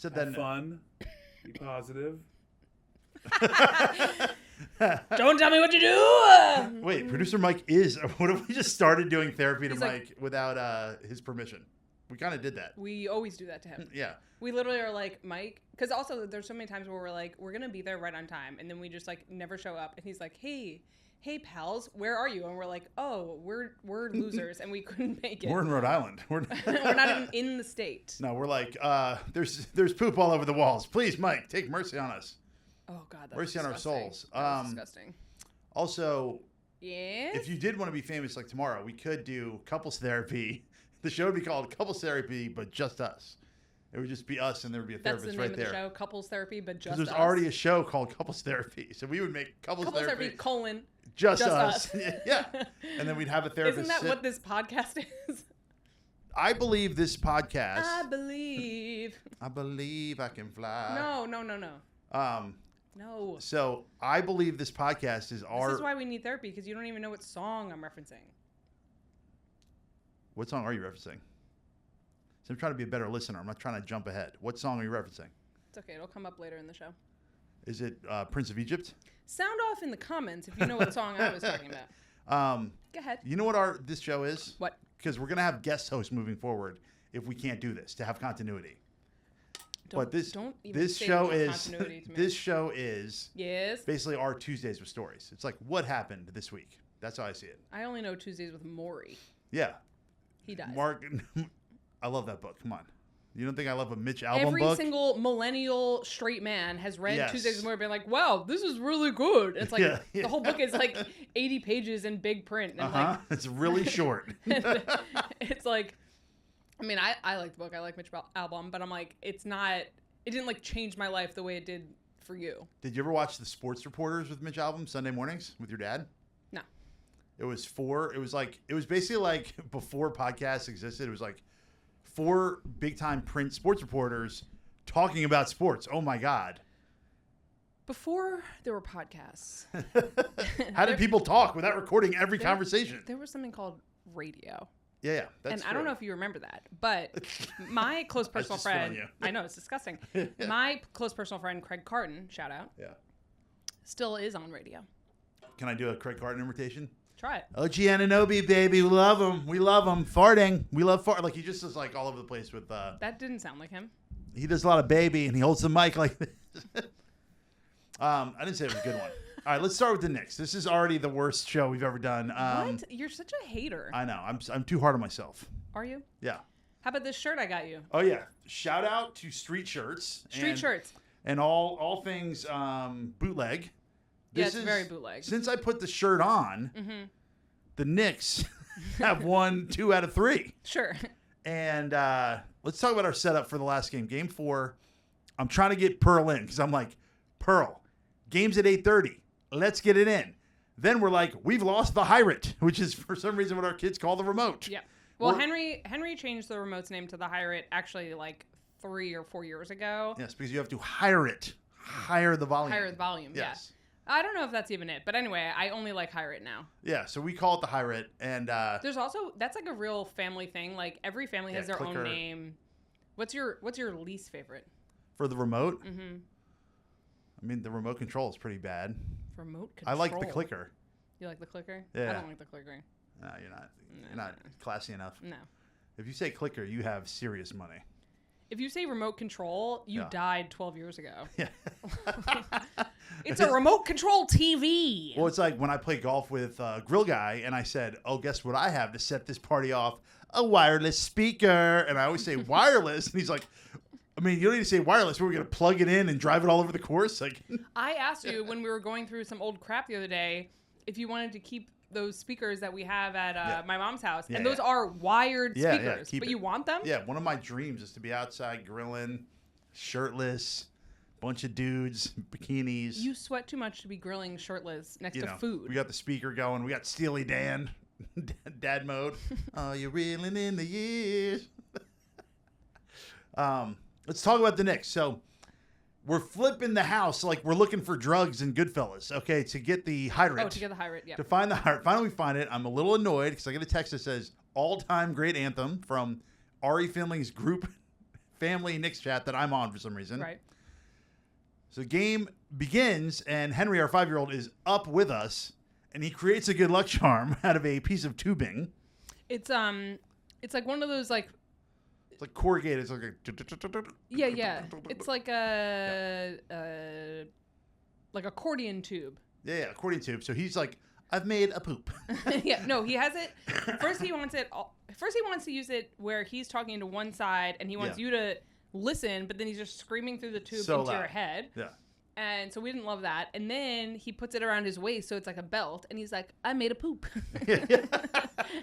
said Have that. Fun. Be positive. Don't tell me what to do. Wait, producer Mike is. What if we just started doing therapy to He's Mike without his permission? We kind of did that. We always do that to him. Yeah. We literally are like, Mike, because also there's so many times where we're like, we're going to be there right on time. And then we just like never show up. And he's like, hey pals, where are you? And we're like, oh, we're losers and we couldn't make it. We're in Rhode Island. We're not even in the state. No, we're like, there's poop all over the walls. Please, Mike, take mercy on us. Oh God, that's Mercy on our disgusting. souls. That's disgusting. Also, yes? if you did want to be famous like tomorrow, we could do couples therapy. The show would be called Couples Therapy, but just us. It would just be us, and there would be a That's therapist the name right of there. the show, Couples Therapy, but just There's us. already a show called Couples Therapy, so we would make Couples Therapy colon just us. Yeah, and then we'd have a therapist. Isn't that what this podcast is? I believe this podcast. I believe I can fly. No. No. So I believe this podcast is our. This is why we need therapy, because you don't even know what song I'm referencing. What song are you referencing? So I'm trying to be a better listener. I'm not trying to jump ahead. What song are you referencing? It's okay. It'll come up later in the show. Is it Prince of Egypt? Sound off in the comments if you know what song I was talking about. Go ahead. You know what this show is? What? Because we're going to have guest hosts moving forward if we can't do this, to have continuity. But this show is yes, basically our Tuesdays with stories. It's like, what happened this week? That's how I see it. I only know Tuesdays with Maury. Yeah. He dies. Mark, I love that book. Come on. You don't think I love a Mitch Albom Every book? single millennial straight man has read Yes. Tuesdays with Maury, been like, wow, this is really good. It's like, Yeah. the whole book is like 80 pages in big print. And like, It's really short. it's like, I mean, I like the book. I like Mitch Albom, but I'm like, it didn't like change my life the way it did for you. Did you ever watch the Sports Reporters with Mitch Albom Sunday mornings with your dad? No. It was basically like before podcasts existed. It was like 4 big time print sports reporters talking about sports. Oh my God. Before there were podcasts. How did people talk without recording every conversation? There was something called radio. Yeah, that's I don't know if you remember that, but my close personal friend, I know, it's disgusting. My close personal friend, Craig Carton, shout out. Yeah. Still is on radio. Can I do a Craig Carton invitation? Try it. OG Ananobi, baby. We love him. We love him. Farting. We love fart. Like, he just is like all over the place with. That didn't sound like him. He does a lot of baby, and he holds the mic like this. I didn't say it was a good one. All right, let's start with the Knicks. This is already the worst show we've ever done. What? You're such a hater. I know. I'm too hard on myself. Are you? Yeah. How about this shirt I got you? Oh yeah. Shout out to Street Shirts. Shirts. And all things bootleg. Yeah, it's very bootleg. Since I put the shirt on, the Knicks have won 2 out of 3. Sure. And let's talk about our setup for the last game. Game 4. I'm trying to get Pearl in because I'm like, Pearl, game's at 8:30. Let's get it in. Then we're like, we've lost the Hirate, which is for some reason what our kids call the remote. Yeah. Well, Henry changed the remote's name to the Hirate actually like 3 or 4 years ago. Yes, because you have to hire it. Hire the volume. Hire the volume, yes. Yeah. I don't know if that's even it, but anyway, I only like Hirate now. Yeah, so we call it the Hirate, and there's also that's like a real family thing. Like every family has their own name. What's your least favorite? For the remote? Mm-hmm. I mean, the remote control is pretty bad. Remote control. I like the clicker. You like the clicker? Yeah. I don't like the clicker. No, you're not. You're not classy enough. No. If you say clicker, you have serious money. If you say remote control, you died 12 years ago. Yeah. It's a remote control TV. Well, it's like when I play golf with Grill Guy, and I said, "Oh, guess what I have to set this party off? A wireless speaker." And I always say wireless, and he's like, I mean, you don't need to say wireless. We're going to plug it in and drive it all over the course. Like, I asked you when we were going through some old crap the other day if you wanted to keep those speakers that we have at my mom's house. And those are wired speakers. But you want them? Yeah, one of my dreams is to be outside grilling, shirtless, bunch of dudes, bikinis. You sweat too much to be grilling shirtless next to food. We got the speaker going. We got Steely Dan, dad mode. Oh, you're reeling in the years. Let's talk about the Knicks. So we're flipping the house like we're looking for drugs in Goodfellas, okay, to get the Hirate. Oh, to get the Hirate, yeah. To find the Hirate. Finally, we find it. I'm a little annoyed because I get a text that says all-time great anthem from Ari Finley's group family Knicks chat that I'm on for some reason. Right. So game begins, and Henry, our 5-year-old, is up with us, and he creates a good luck charm out of a piece of tubing. It's like one of those like. It's like corrugated. It's like Yeah. It's like a accordion tube. Yeah, accordion tube. So he's like, I've made a poop. Yeah, no, he has it. First, he wants to use it where he's talking to one side, and he wants you to listen, but then he's just screaming through the tube So into loud. your head. Yeah. And so we didn't love that. And then he puts it around his waist, so it's like a belt, and he's like, I made a poop.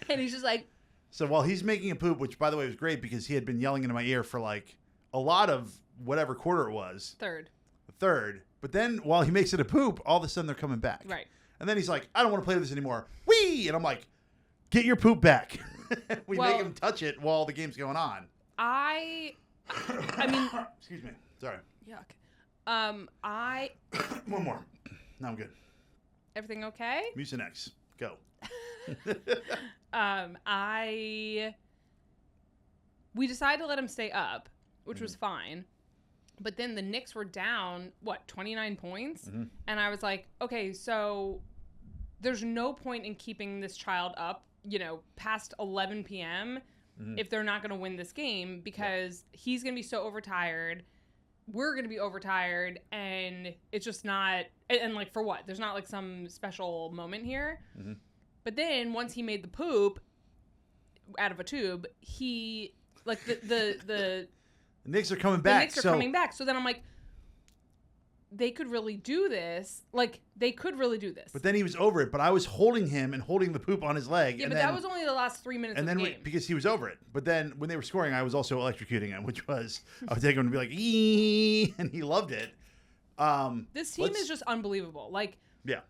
And he's just like. So while he's making a poop, which by the way was great because he had been yelling into my ear for like a lot of whatever quarter it was. Third. But then while he makes it a poop, all of a sudden they're coming back. Right. And then he's like, I don't want to play with this anymore. Whee! And I'm like, get your poop back. We make him touch it while the game's going on. I mean. Excuse me. Sorry. Yuck. One more. No, I'm good. Everything okay? Mucinex. Go. We decided to let him stay up, which was fine. But then the Knicks were down, 29 points? Mm-hmm. And I was like, okay, so there's no point in keeping this child up, past 11 p.m. If they're not going to win this game because he's going to be so overtired. We're going to be overtired, and it's just not, and like for what? There's not like some special moment here. Mm-hmm. But then once he made the poop out of a tube, he like the Knicks are coming back. The Knicks are coming back. So then I'm like, they could really do this. Like they could really do this. But then he was over it. But I was holding him and holding the poop on his leg. Yeah, and but then, that was only the last 3 minutes of the game. Because he was over it. But then when they were scoring, I was also electrocuting him, which was I would take him to be like, ee, and he loved it. This team is just unbelievable. Like, yeah.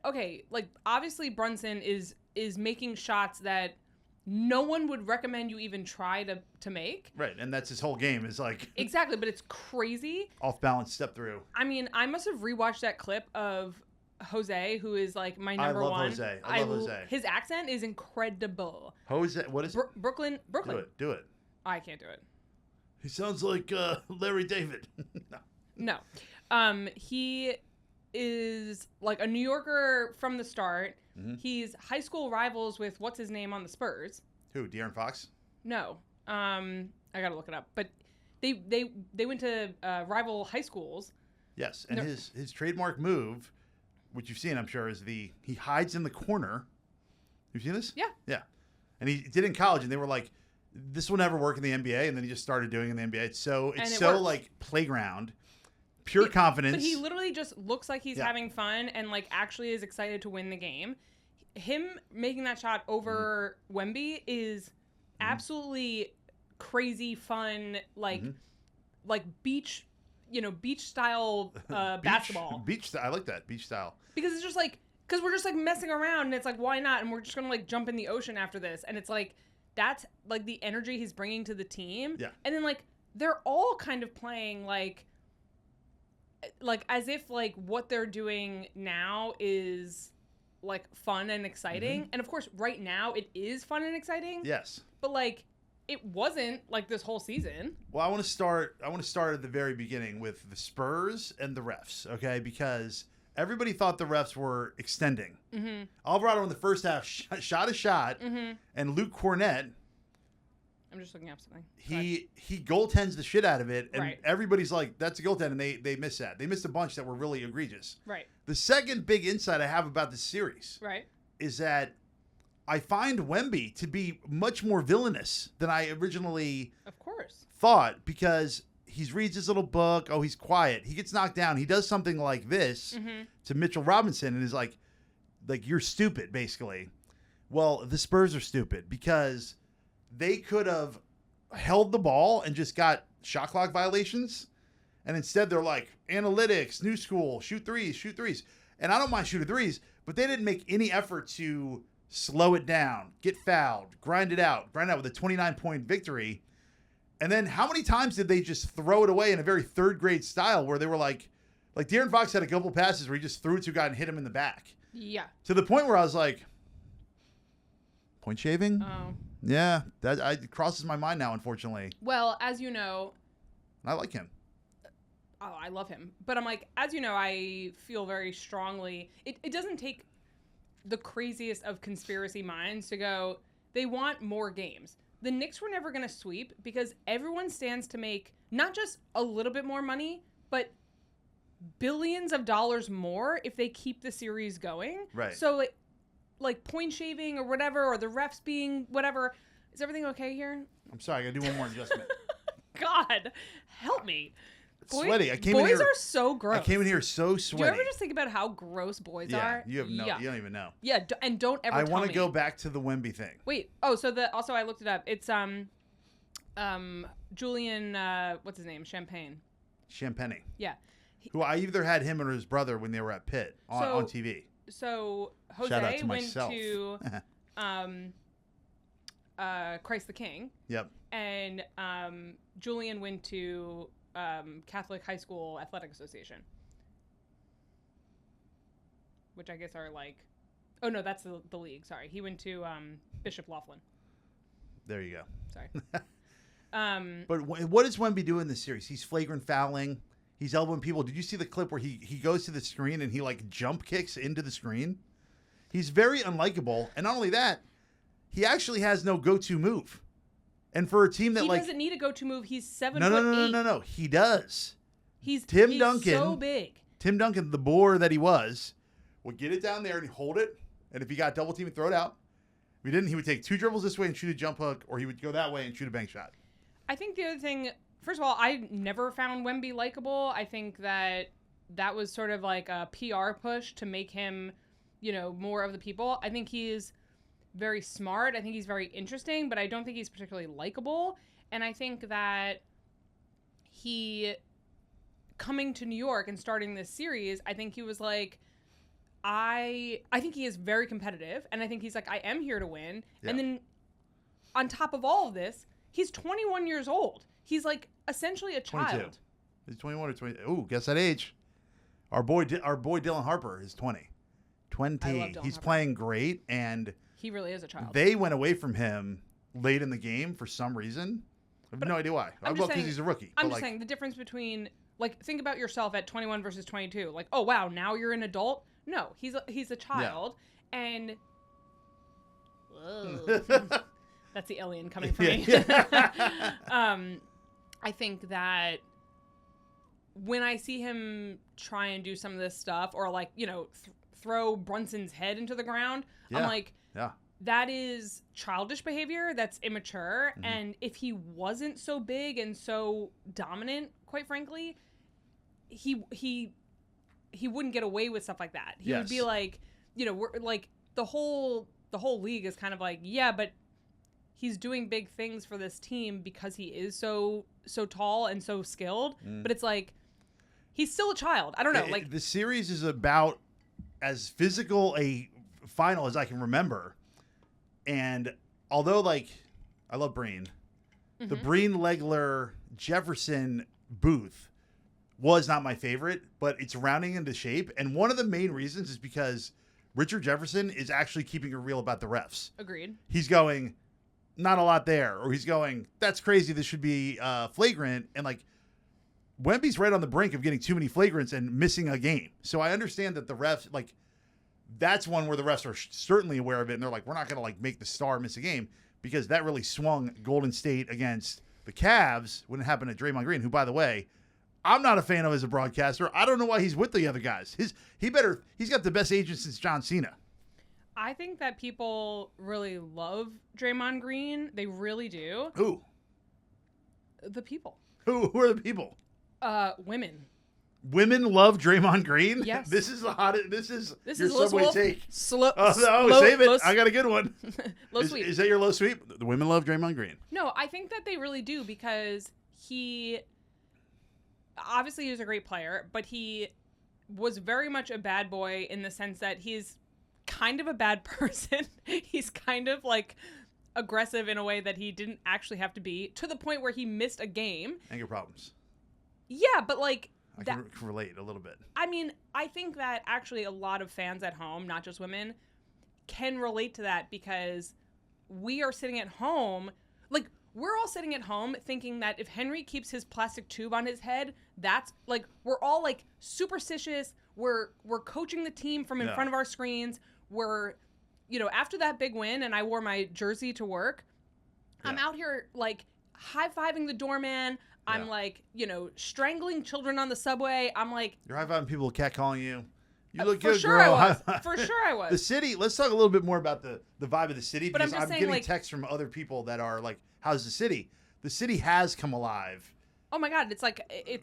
Okay, like obviously Brunson is making shots that no one would recommend you even try to make. Right, and that's his whole game is like exactly, but it's crazy. Off balance step through. I mean, I must have rewatched that clip of Jose, who is like my number one. I love Jose. His accent is incredible. Jose, what is it? Brooklyn. Do it. I can't do it. He sounds like Larry David. No. He is like a New Yorker from the start. Mm-hmm. He's high school rivals with what's his name on the Spurs. Who? De'Aaron Fox? No. I gotta look it up. But they went to rival high schools. Yes, and his trademark move, which you've seen, I'm sure, is he hides in the corner. You've seen this? Yeah. Yeah, and he did in college, and they were like, "This will never work in the NBA," and then he just started doing it in the NBA. It's so like playground. Pure confidence. But he literally just looks like he's having fun and like actually is excited to win the game. Him making that shot over Wemby is absolutely crazy fun, like beach style basketball. Beach style. I like that beach style. Because it's just like we're just like messing around and it's like why not? And we're just gonna like jump in the ocean after this. And it's like that's like the energy he's bringing to the team. Yeah. And then like they're all kind of playing like as if like what they're doing now is like fun and exciting. And of course right now it is fun and exciting. Yes. But like it wasn't like this whole season. Well, I want to start at the very beginning with the Spurs and the refs, okay? Because everybody thought the refs were extending. Mm-hmm. Alvarado in the first half shot a shot, and Luke Cornett, I'm just looking up something. He goaltends the shit out of it, and right. Everybody's like, that's a goaltend, and they miss that. They missed a bunch that were really egregious. Right. The second big insight I have about this series is that I find Wemby to be much more villainous than I originally thought, because he reads his little book. Oh, he's quiet. He gets knocked down. He does something like this to Mitchell Robinson and is like, you're stupid, basically. Well, the Spurs are stupid because they could have held the ball and just got shot clock violations. And instead they're like, analytics, new school, shoot threes. And I don't mind shooting threes, but they didn't make any effort to slow it down, get fouled, grind it out with a 29-point victory. And then how many times did they just throw it away in a very third grade style where they were like De'Aaron Fox had a couple passes where he just threw it to a guy and hit him in the back. Yeah. To the point where I was like, point shaving? Oh. Yeah, it crosses my mind now, unfortunately. Well, as you know, I like him. oh, I love him. But I'm like, as you know, I feel very strongly. It doesn't take the craziest of conspiracy minds to go, they want more games. The Knicks were never going to sweep because everyone stands to make not just a little bit more money, but billions of dollars more if they keep the series going. Right. So like point shaving or whatever, or the refs being whatever. Is everything okay here? I'm sorry, I got to do one more adjustment. God, help me. Sweaty. Boys are so gross. I came in here so sweaty. Do you ever just think about how gross boys are? You have no. Yeah. You don't even know. Yeah, and don't ever. I want to go back to the Wemby thing. Wait. Oh, so also I looked it up. It's Julian. What's his name? Champagne. Yeah. Who I either had him or his brother when they were at Pitt on TV. So Shout out Jose to went myself. to Christ the King. Yep. And Julian went to Catholic High School Athletic Association, which I guess are like, oh no, that's the league. Sorry, he went to Bishop Laughlin. There you go. Sorry. But what does Wemby do in this series? He's flagrant fouling. He's elbowing people. Did you see the clip where he goes to the screen and he like jump kicks into the screen? He's very unlikable, and not only that, he actually has no go-to move. And for a team that he doesn't need a go-to move. He's 7'8". No. He does. He's Duncan, so big. Tim Duncan, the boar that he was, would get it down there and he'd hold it. And if he got double team, he'd throw it out. If he didn't, he would take 2 dribbles this way and shoot a jump hook, or he would go that way and shoot a bank shot. I think the other thing, first of all, I never found Wemby likable. I think that was sort of like a PR push to make him, more of the people. I think he's very smart. I think he's very interesting, but I don't think he's particularly likable. And I think that he, coming to New York and starting this series, I think he was like, I think he is very competitive, and I think he's like, I am here to win. Yeah. And then on top of all of this, he's 21 years old. He's like essentially a 22. child. He's 21 or 20. Ooh, guess that age. Our boy Dylan Harper is 20. 20. I love Dylan He's Harper. playing great, and he really is a child. They went away from him late in the game for some reason. I have no idea why. Because he's a rookie. I'm just saying the difference between, like, think about yourself at 21 versus 22. Like, oh wow, now you're an adult. No, he's a child, and that's the alien coming for me. I think that when I see him try and do some of this stuff, or like throw Brunson's head into the ground, I'm like, that is childish behavior. That's immature. Mm-hmm. And if he wasn't so big and so dominant, quite frankly, he wouldn't get away with stuff like that. He would be like, we're like the whole league is kind of like, yeah, but he's doing big things for this team because he is so tall and so skilled. But it's like, he's still a child. I don't know. Like, the series is about as physical a final as I can remember. And although, like, I love Breen, mm-hmm. the Breen, Legler, Jefferson booth was not my favorite, but it's rounding into shape. And one of the main reasons is because Richard Jefferson is actually keeping it real about the refs. Agreed. He's going, not a lot there. Or he's going, that's crazy. This should be flagrant. And, like, Wemby's right on the brink of getting too many flagrants and missing a game. So I understand that the refs, like, that's one where the refs are certainly aware of it. And they're like, we're not going to, like, make the star miss a game, because that really swung Golden State against the Cavs when it happened to Draymond Green, who, by the way, I'm not a fan of as a broadcaster. I don't know why he's with the other guys. He's got the best agent since John Cena. I think that people really love Draymond Green. They really do. Who? The people. Who are the people? Women. Women love Draymond Green? Yes. This is the hottest. This is your Low Subway take. Low, save it. Low, I got a good one. Low sweep. Is that your low sweep? The women love Draymond Green. No, I think that they really do, because he obviously is a great player, but he was very much a bad boy in the sense that he's kind of a bad person. He's kind of like aggressive in a way that he didn't actually have to be, to the point where he missed a game. Anger problems. Yeah, but like, I can relate a little bit. I mean, I think that actually a lot of fans at home, not just women, can relate to that, because we are sitting at home, like, we're all sitting at home thinking that if Henry keeps his plastic tube on his head, that's like, we're all like superstitious. We're coaching the team from in front of our screens. We're, you know, after that big win and I wore my jersey to work, I'm out here like high-fiving the doorman. I'm like, you know, strangling children on the subway. I'm like, you're high-fiving people, catcalling you. You look for good, sure girl. I was. For sure I was. The city, let's talk a little bit more about the vibe of the city, But I'm because just I'm saying, getting like, texts from other people that are like, how's the city? The city has come alive. Oh my God. It's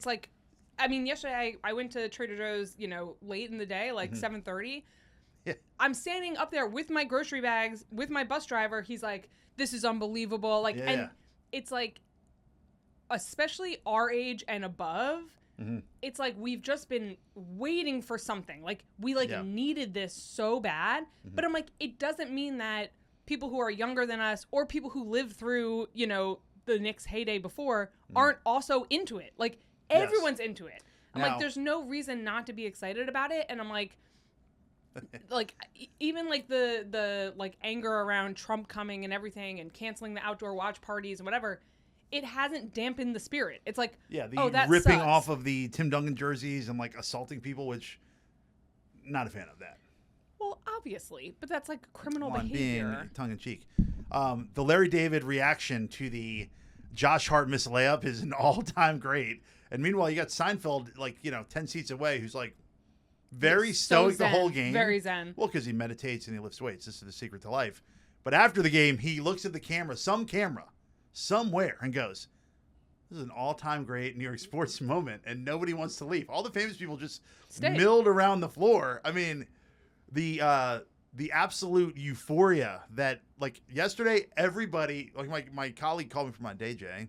like, I mean, yesterday I went to Trader Joe's, you know, late in the day, like 7:30. Yeah. I'm standing up there with my grocery bags, with my bus driver. He's like, this is unbelievable. Like, and it's like, especially our age and above, it's like we've just been waiting for something. Like, we needed this so bad. But I'm like, it doesn't mean that people who are younger than us or people who lived through, you know, the Knicks heyday before aren't also into it. Like, everyone's into it. I'm like, there's no reason not to be excited about it. And I'm like, even like the like anger around Trump coming and everything and canceling the outdoor watch parties and whatever, it hasn't dampened the spirit. It's like, that ripping sucks. off of the Tim Duncan jerseys and like assaulting people, which not a fan of that. Well, obviously, but that's like criminal behavior. behavior. Being tongue in cheek. The Larry David reaction to the Josh Hart miss layup is an all-time great. And meanwhile, you got Seinfeld, like, you know, 10 seats away, who's like very stoic the whole game. Very zen. Well, because he meditates and he lifts weights. This is the secret to life. But after the game, he looks at the camera, somewhere, and goes, this is an all-time great New York sports moment, and nobody wants to leave. All the famous people just milled around the floor. I mean, the absolute euphoria that, like, yesterday, everybody, like my colleague called me from my day, Jay,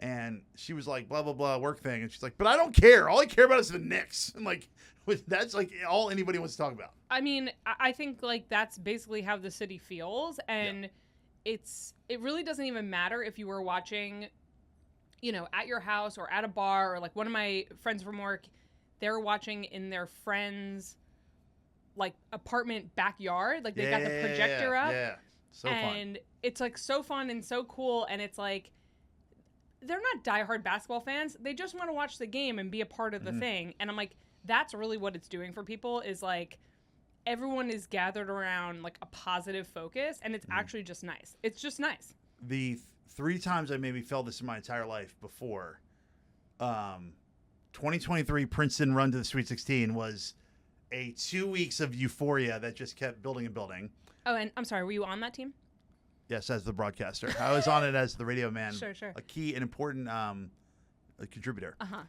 and she was like, blah, blah, blah, work thing. And she's like, but I don't care. All I care about is the Knicks. And, like, that's, like, all anybody wants to talk about. I mean, I think, like, that's basically how the city feels. And it really doesn't even matter if you were watching, you know, at your house or at a bar, or, like, one of my friends from work, they're watching in their friend's, like, apartment backyard. Like, they got the projector up. Yeah, so fun. And it's, like, so fun and so cool. And it's, like, they're not diehard basketball fans. They just want to watch the game and be a part of the thing. And I'm like, that's really what it's doing for people, is, like, everyone is gathered around, like, a positive focus. And it's actually just nice. It's just nice. The 3 times I maybe felt this in my entire life before, 2023 Princeton run to the Sweet 16 was a 2 weeks of euphoria that just kept building and building. Oh, and I'm sorry, were you on that team? Yes, as the broadcaster. I was on it as the radio man. Sure. A key and important contributor. Uh-huh.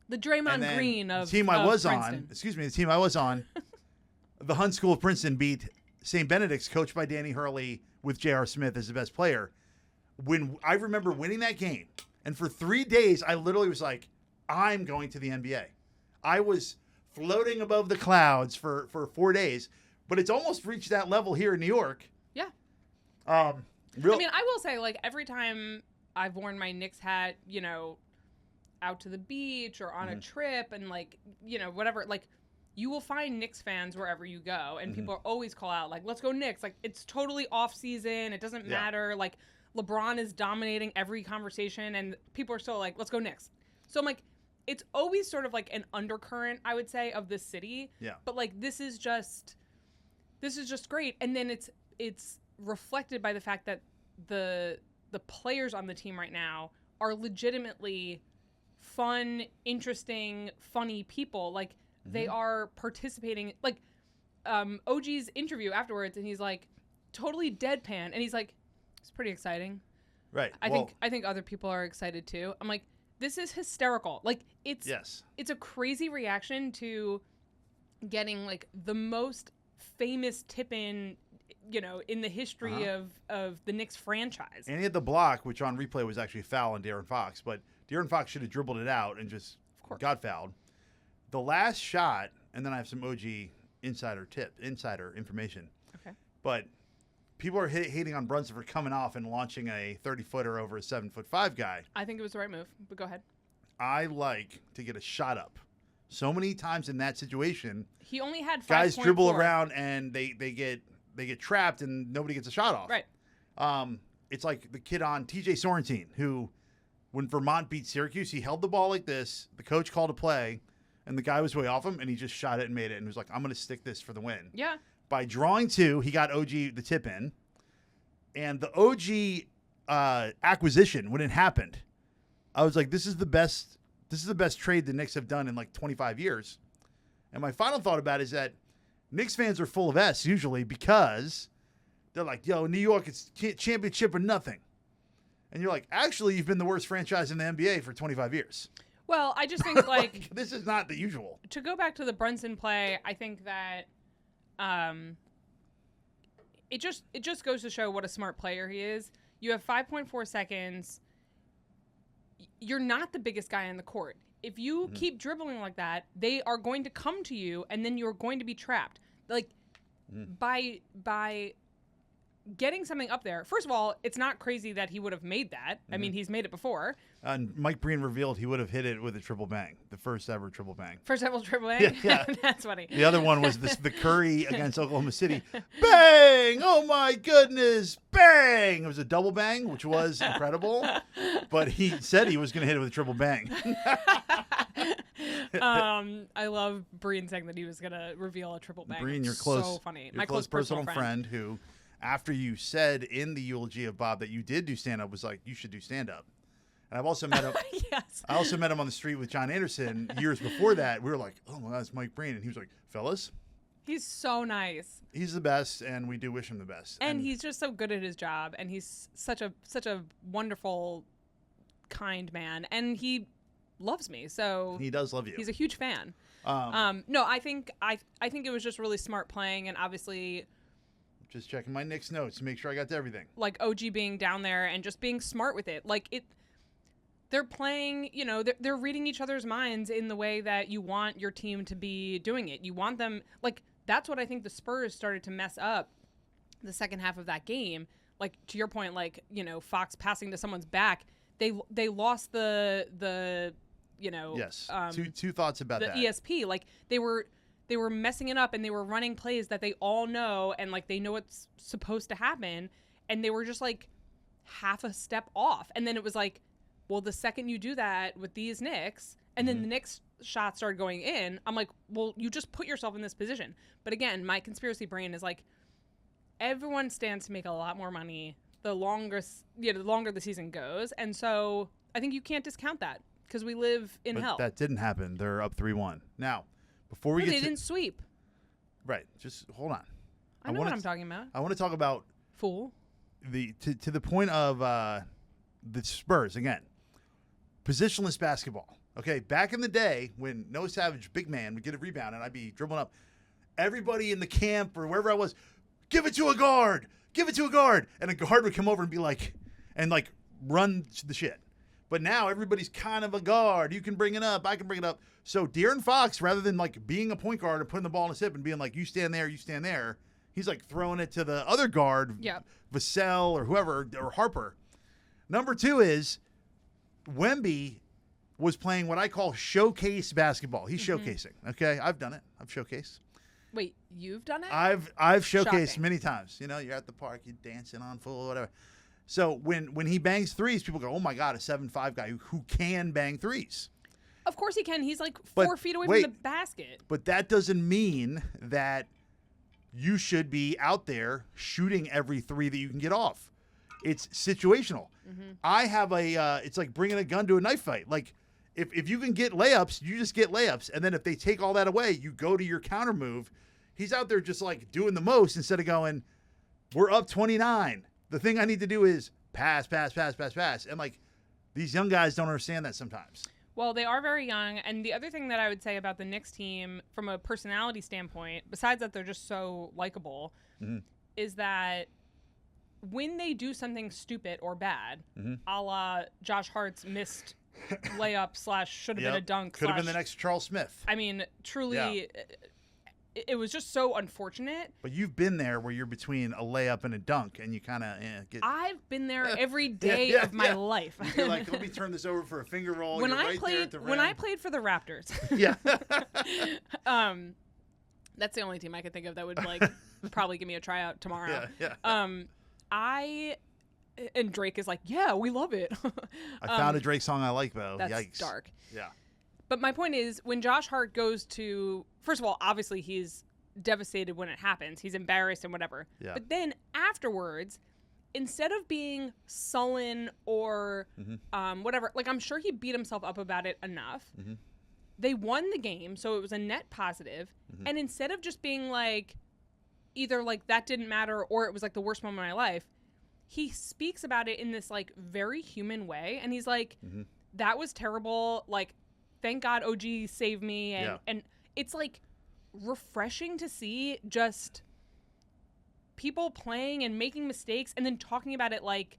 The Draymond Green of the team I was Princeton. the team I was on, the Hunt School of Princeton beat St. Benedict's, coached by Danny Hurley, with J.R. Smith as the best player. When I remember winning that game, and for 3 days, I literally was like, I'm going to the NBA. I was floating above the clouds for 4 days, but it's almost reached that level here in New York. Yeah. I mean, I will say, like, every time I've worn my Knicks hat, you know, out to the beach or on a trip and, like, you know, whatever, like, you will find Knicks fans wherever you go. And people always call out, like, let's go Knicks. Like, it's totally off season. It doesn't matter. Like, LeBron is dominating every conversation and people are still like, let's go Knicks. So I'm like, it's always sort of like an undercurrent, I would say, of this city. Yeah. But, like, this is just great. And then it's reflected by the fact that the players on the team right now are legitimately fun, interesting, funny people. Like, they are participating. Like, OG's interview afterwards, and he's like totally deadpan, and he's like, it's pretty exciting. Right. I think other people are excited too. I'm like, this is hysterical. Like, it's a crazy reaction to getting, like, the most famous tip-in, you know, in the history of the Knicks franchise. And he had the block, which on replay was actually a foul on De'Aaron Fox, but De'Aaron Fox should have dribbled it out and just got fouled. The last shot, and then I have some OG insider information. Okay. But people are hating on Brunson for coming off and launching a 30-footer over a 7'5" guy. I think it was the right move, but go ahead. I like to get a shot up. So many times in that situation, he only had 5.4. Guys dribble around and they get trapped and nobody gets a shot off. Right. It's like the kid on TJ Sorrentine who, when Vermont beat Syracuse, he held the ball like this. The coach called a play, and the guy was way off him, and he just shot it and made it, and was like, "I'm going to stick this for the win." Yeah. By drawing two, he got OG the tip in, and the OG acquisition when it happened, I was like, "This is the best. This is the best trade the Knicks have done in like 25 years." And my final thought about it is that Knicks fans are full of S usually because they're like, "Yo, New York, it's championship or nothing," and you're like, "Actually, you've been the worst franchise in the NBA for 25 years." Well, I just think like this is not the usual. To go back to the Brunson play, I think that it just goes to show what a smart player he is. You have 5.4 seconds. You're not the biggest guy on the court. If you keep dribbling like that, they are going to come to you, and then you're going to be trapped. Like by getting something up there. First of all, it's not crazy that he would have made that. I mean, he's made it before. And Mike Breen revealed he would have hit it with a triple bang, the first ever triple bang. First ever triple bang? Yeah. That's funny. The other one was the Curry against Oklahoma City. Bang! Oh, my goodness. Bang! It was a double bang, which was incredible. But he said he was going to hit it with a triple bang. I love Breen saying that he was going to reveal a triple bang. Breen, you're close. So funny. My close personal friend who, after you said in the eulogy of Bob that you did do stand-up, was like, you should do stand-up. And I've also met him. Yes. I also met him on the street with John Anderson years before that. We were like, oh, well, that's Mike Breen. And he was like, fellas. He's so nice. He's the best, and we do wish him the best. And he's just so good at his job, and he's such a wonderful, kind man, and he loves me. So he does love you. He's a huge fan. No, I think it was just really smart playing, and obviously. Just checking my Knicks notes to make sure I got to everything. Like OG being down there and just being smart with it. Like they're playing, they're reading each other's minds in the way that you want your team to be doing it. You want them, like, that's what I think the Spurs started to mess up the second half of that game. Like, to your point, like, Fox passing to someone's back. They lost the Yes. Two thoughts about the that. ESP. Like, they were messing it up, and they were running plays that they all know, and like they know what's supposed to happen, and they were just like half a step off. And then it was like, well, the second you do that with these Knicks, and then the Knicks shots started going in, I'm like, well, you just put yourself in this position. But again, my conspiracy brain is like, everyone stands to make a lot more money the longer the season goes, and so I think you can't discount that because we live in hell. That didn't happen. They're up 3-1 now. Before we they didn't sweep. Right. Just hold on. I know what I'm talking about. I want to talk about Fool. To the point of the Spurs again. Positionless basketball. Okay, back in the day when Noah Savage, big man, would get a rebound and I'd be dribbling up, everybody in the camp or wherever I was, give it to a guard, and a guard would come over and be like, run the shit. But now everybody's kind of a guard. You can bring it up. I can bring it up. So De'Aaron Fox, rather than like being a point guard and putting the ball in his hip and being like, you stand there, he's like throwing it to the other guard, Vassell or whoever, or Harper. Number two is Wemby was playing what I call showcase basketball. He's showcasing. Okay, I've done it. I've showcased. Wait, you've done it? I've showcased Shocking. many times. You're at the park, you're dancing on full or whatever. So when he bangs threes, people go, oh, my God, a 7'5" guy who can bang threes. Of course he can. He's like 4 feet away from the basket. But that doesn't mean that you should be out there shooting every three that you can get off. It's situational. I have it's like bringing a gun to a knife fight. Like, if you can get layups, you just get layups. And then if they take all that away, you go to your counter move. He's out there just like doing the most instead of going, we're up 29. The thing I need to do is pass. And like these young guys don't understand that sometimes. Well, they are very young. And the other thing that I would say about the Knicks team from a personality standpoint, besides that they're just so likable, is that when they do something stupid or bad, a la Josh Hart's missed layup / should have been a dunk. Could have been the next Charles Smith. I mean, truly, it was just so unfortunate. But you've been there where you're between a layup and a dunk, and you kind of get. I've been there every day of my life. You're like, let me turn this over for a finger roll. When you're I right there at the rim. when I played for the Raptors, that's the only team I could think of that would like probably give me a tryout tomorrow. Yeah. And Drake is like, yeah, we love it. I found a Drake song I like, though. That's Yikes. dark. Yeah. But my point is, when Josh Hart goes to, first of all, obviously he's devastated when it happens. He's embarrassed and whatever. Yeah. But then afterwards, instead of being sullen or whatever, like I'm sure he beat himself up about it enough. Mm-hmm. They won the game, so it was a net positive. Mm-hmm. And instead of just being like, either like that didn't matter or it was like the worst moment of my life, he speaks about it in this like very human way. And he's like, that was terrible. Like, thank God OG saved me. And it's like refreshing to see just people playing and making mistakes and then talking about it like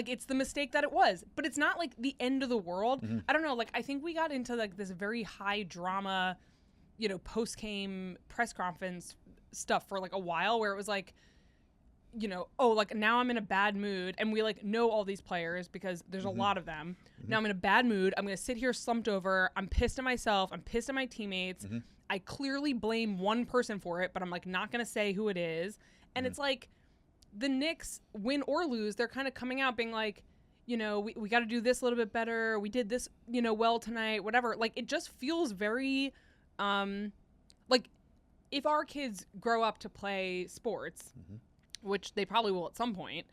it's the mistake that it was, but it's not like the end of the world. I don't know. Like, I think we got into like this very high drama, you know, post-game press conference stuff for like a while where it was like, you know, oh, like now I'm in a bad mood, and we like know all these players because there's a lot of them. Now I'm in a bad mood. I'm going to sit here slumped over. I'm pissed at myself. I'm pissed at my teammates. I clearly blame one person for it, but I'm like not going to say who it is. And it's like the Knicks, win or lose, they're kind of coming out being like, you know, we got to do this a little bit better. We did this, you know, well tonight, whatever. Like, it just feels very like if our kids grow up to play sports, which they probably will at some point,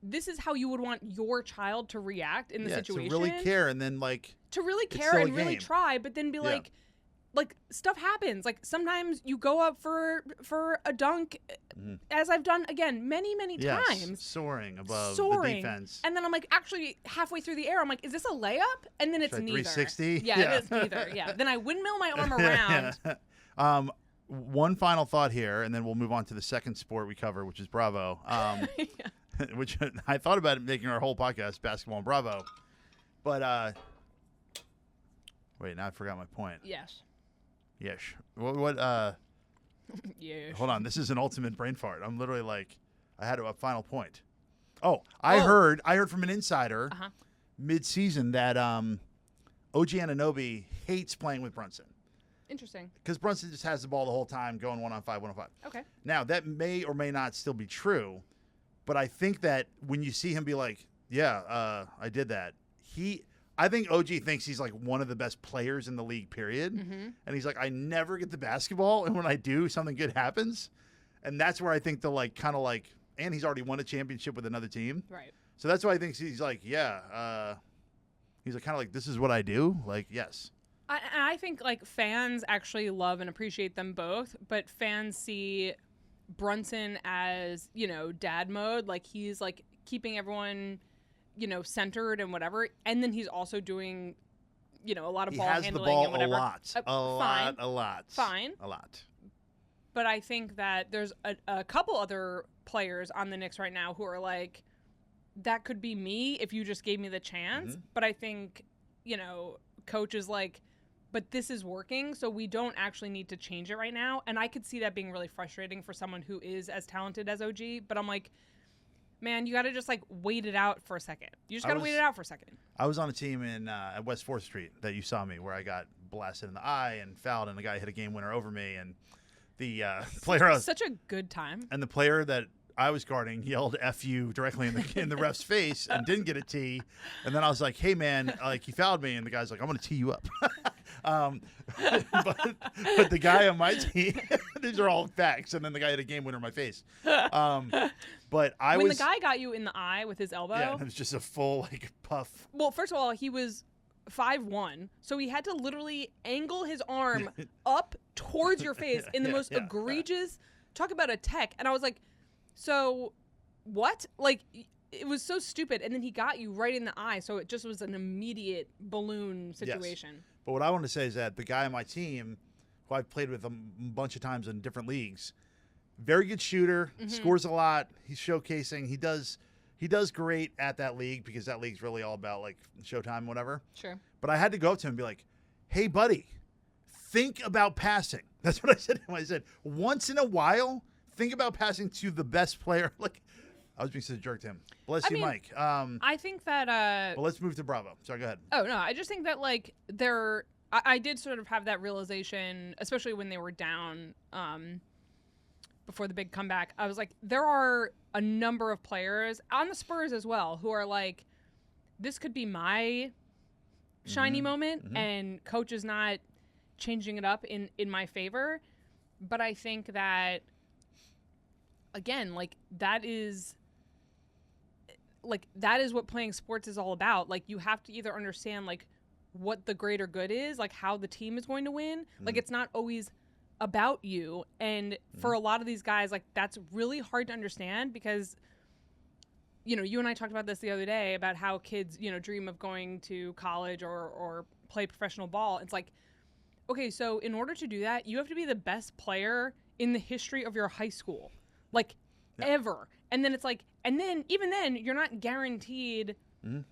this is how you would want your child to react in the situation. To really care, and then like to really it's care still a and really game. try, but then be like stuff happens. Like sometimes you go up for a dunk, as I've done again many times, soaring above the defense, and then I'm like actually halfway through the air, I'm like, is this a layup? And then it's neither. 360. Yeah, it is neither. Yeah. Then I windmill my arm around. One final thought here, and then we'll move on to the second sport we cover, which is Bravo. Which I thought about making our whole podcast basketball and Bravo, but wait, now I forgot my point. Yes. What? Yes. Hold on, this is an ultimate brain fart. I'm literally like, I had a final point. I heard from an insider mid-season that OG Anunoby hates playing with Brunson. Interesting. Because Brunson just has the ball the whole time, going 1-on-5, 1-on-5. Okay. Now, that may or may not still be true, but I think that when you see him be like, I did that, I think OG thinks he's like one of the best players in the league, period. And he's like, I never get the basketball, and when I do, something good happens. And that's where I think the and he's already won a championship with another team. Right. So that's why I think he's like, he's like kind of like, this is what I do. Like, yes. I think like fans actually love and appreciate them both, but fans see Brunson as, you know, dad mode. Like he's like keeping everyone, you know, centered and whatever. And then he's also doing, you know, a lot of ball handling and whatever. He has the ball a lot. Fine. A lot. But I think that there's a couple other players on the Knicks right now who are like, that could be me if you just gave me the chance. But I think, you know, coach is like, but this is working, so we don't actually need to change it right now. And I could see that being really frustrating for someone who is as talented as OG. But I'm like, man, you got to just like wait it out for a second. You just got to wait it out for a second. I was on a team in at West 4th Street that you saw me, where I got blasted in the eye and fouled, and the guy hit a game winner over me. And the player such a good time. And the player that I was guarding yelled "F you" directly in the ref's face and didn't get a tee. And then I was like, "Hey man, like he fouled me," and the guy's like, "I'm gonna tee you up." but the guy on my team, these are all facts. And then the guy had a game winner in my face. But when the guy got you in the eye with his elbow, yeah, it was just a full like puff. Well, first of all, he was 5'1", so he had to literally angle his arm up towards your face in the most egregious. Talk about a tech, and I was like, so what? Like, it was so stupid. And then he got you right in the eye, so it just was an immediate balloon situation. Yes. But what I want to say is that the guy on my team, who I've played with a bunch of times in different leagues, very good shooter, scores a lot. He's showcasing. He does great at that league, because that league's really all about like showtime, whatever. Sure. But I had to go up to him and be like, "Hey, buddy, think about passing." That's what I said to him. I said, once in a while, think about passing to the best player. Like, I was being such a jerk to him. Bless you, Mike. I think that. Well, let's move to Bravo. Sorry, go ahead. Oh no, I just think that like I did sort of have that realization, especially when they were down. before the big comeback. I was like, there are a number of players on the Spurs as well who are like, this could be my shiny moment, and coach is not changing it up in my favor. But I think that, again, that is what playing sports is all about. Like, you have to either understand what the greater good is, how the team is going to win. It's not always about you. And for a lot of these guys, that's really hard to understand because, you and I talked about this the other day about how kids, dream of going to college or play professional ball. It's like, okay, so in order to do that, you have to be the best player in the history of your high school, ever. And then it's and then even then, you're not guaranteed